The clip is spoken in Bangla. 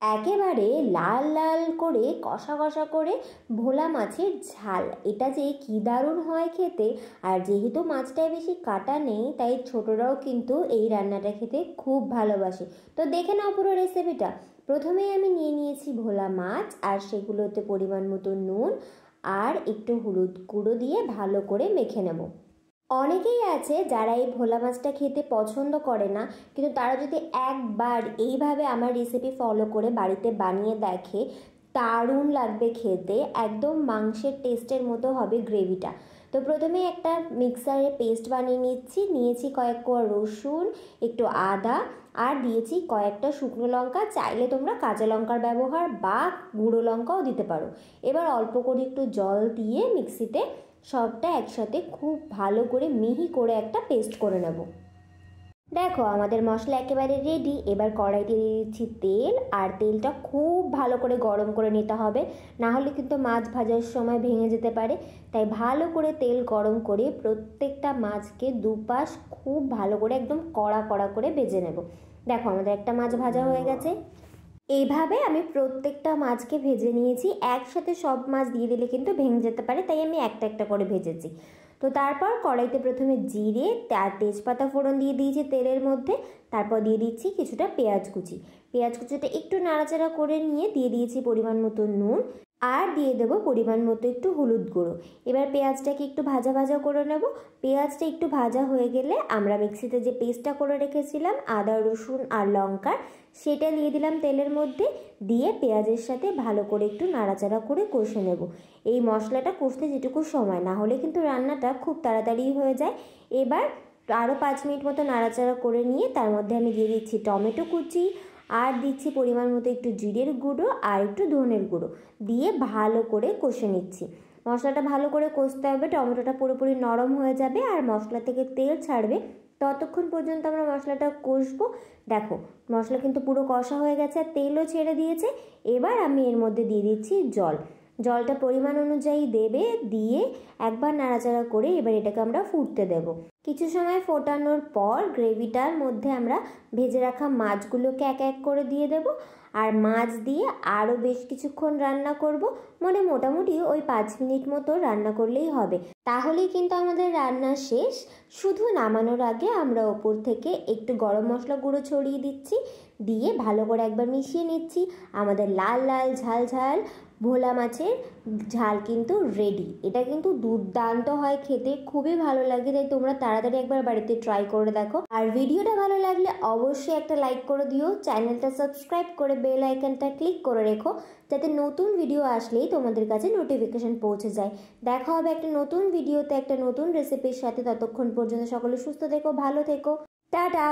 একেবারে লাল লাল করে কষা কষা করে ভোলা মাছের ঝাল, এটা যে কি দারুণ হয় খেতে। আর যেহেতু মাছটায় বেশি কাটা নেই, তাই ছোটরাও কিন্তু এই রান্নাটা খেতে খুব ভালোবাসে। তো দেখে নাও পুরো রেসিপিটা। প্রথমেই আমি নিয়ে নিয়েছি ভোলা মাছ, আর সেগুলোতে পরিমাণ মতো নুন আর একটু হলুদ গুঁড়ো দিয়ে ভালো করে মেখে নেব। অনেকেই আছে যারা এই ভোলা মাছটা খেতে পছন্দ করে না, কিন্তু তারা যদি একবার এইভাবে আমার রেসিপি ফলো করে বাড়িতে বানিয়ে দেখে, দারুণ লাগবে খেতে, একদম মাংসের টেস্টের মতো হবে গ্রেভিটা। তো প্রথমে একটা মিক্সারে পেস্ট বানিয়ে নিয়েছি কয়েক কোয়া রসুন, একটু আদা, আর দিয়েছি কয়েকটা শুকনো লঙ্কা। চাইলে তোমরা কাঁচা লঙ্কার ব্যবহার বা গুঁড়ো লঙ্কাও দিতে পারো। এবার অল্প করে একটু জল দিয়ে মিক্সিতে সবটা একসাথে খুব ভালো করে মিহি করে একটা পেস্ট করে নেব। দেখো আমাদের মশলা একেবারে রেডি। এবার কড়াইতে দিয়ে দিচ্ছি তেল, আর তেলটা খুব ভালো করে গরম করে নিতে হবে, না হলে কিন্তু মাছ ভাজার সময় ভেঙে যেতে পারে। তাই ভালো করে তেল গরম করে প্রত্যেকটা মাছকে দুপাশ খুব ভালো করে একদম কড়া কড়া করে ভেজে নেব। দেখো আমাদের একটা মাছ ভাজা হয়ে গেছে। এইভাবে আমি প্রত্যেকটা মাছকে ভেজে নিয়েছি। একসাথে সব মাছ দিয়ে দিলে কিন্তু ভেঙে যেতে পারে, তাই আমি একটা একটা করে ভেজেছি। তো তারপর কড়াইতে প্রথমে জিরে আর তেজপাতা ফোড়ন দিয়ে দিয়েছি তেলের মধ্যে। তারপর দিয়ে দিচ্ছি কিছুটা পেঁয়াজ কুচিটা একটু নাড়াচাড়া করে নিয়ে দিয়ে দিয়েছি পরিমাণ মতো নুন, আর দিয়ে দেবো পরিমাণ মতো একটু হলুদ গুঁড়ো। এবার পেঁয়াজটাকে একটু ভাজা ভাজা করে নেব। পেঁয়াজটা একটু ভাজা হয়ে গেলে আমরা মিক্সিতে যে পেস্টটা করে রেখেছিলাম আদা রসুন আর লঙ্কার, সেটা দিয়ে দিলাম তেলের মধ্যে। দিয়ে পেঁয়াজের সাথে ভালো করে একটু নাড়াচাড়া করে কষে নেব। এই মশলাটা কষতে যেটুকু সময়, না হলে কিন্তু রান্নাটা খুব তাড়াতাড়ি হয়ে যায়। এবার আরও 5 মিনিট মতো নাড়াচাড়া করে নিয়ে তার মধ্যে আমি দিয়ে দিচ্ছি টমেটো কুচি, আর দিচ্ছি পরিমাণ মতো একটু জিরের গুঁড়ো আর একটু ধনের গুঁড়ো দিয়ে ভালো করে কষে নিচ্ছি। মশলাটা ভালো করে কষতে হবে, টমেটোটা পুরোপুরি নরম হয়ে যাবে আর মশলা থেকে তেল ছাড়বে, ততক্ষণ পর্যন্ত আমরা মশলাটা কষবো। দেখো মশলা কিন্তু পুরো কষা হয়ে গেছে আর তেলও ছেড়ে দিয়েছে। এবার আমি এর মধ্যে দিয়ে দিচ্ছি জলটা পরিমাণ অনুযায়ী দেবে, দিয়ে একবার নাড়াচাড়া করে এবার এটাকে আমরা ফুটতে দেব। কিছু সময় ফোটানোর পর গ্রেভিটার মধ্যে আমরা ভেজে রাখা মাছগুলোকে এক এক করে দিয়ে দেব, আর মাছ দিয়ে আরও বেশ কিছুক্ষণ রান্না করব। মানে মোটামুটি ওই 5 মিনিট মতো রান্না করলেই হবে, তাহলেই কিন্তু আমাদের রান্না শেষ। শুধু নামানোর আগে আমরা ওপর থেকে একটু গরম মশলা গুঁড়ো ছড়িয়ে দিচ্ছি, দিয়ে ভালো করে একবার মিশিয়ে নিচ্ছি। আমাদের লাল লাল ঝাল ঝাল ভোলা মাছের ঝাল কিন্তু রেডি। এটা কিন্তু দুর্দান্ত হয় খেতে, খুবই ভালো লাগে। তাই তোমরা তাড়াতাড়ি একবার বাড়িতে ট্রাই করে দেখো। আর ভিডিওটা ভালো লাগলে অবশ্যই একটা লাইক করে দিও, চ্যানেলটা সাবস্ক্রাইব করে বেল আইকনটা ক্লিক করে রেখো, যাতে নতুন ভিডিও আসলেই তোমাদের কাছে নোটিফিকেশন পৌঁছে যায়। দেখা হবে একটা নতুন ভিডিওতে একটা নতুন রেসিপির সাথে। ততক্ষণ পর্যন্ত সকলে সুস্থ থেকো, ভালো থেকো, টাটা।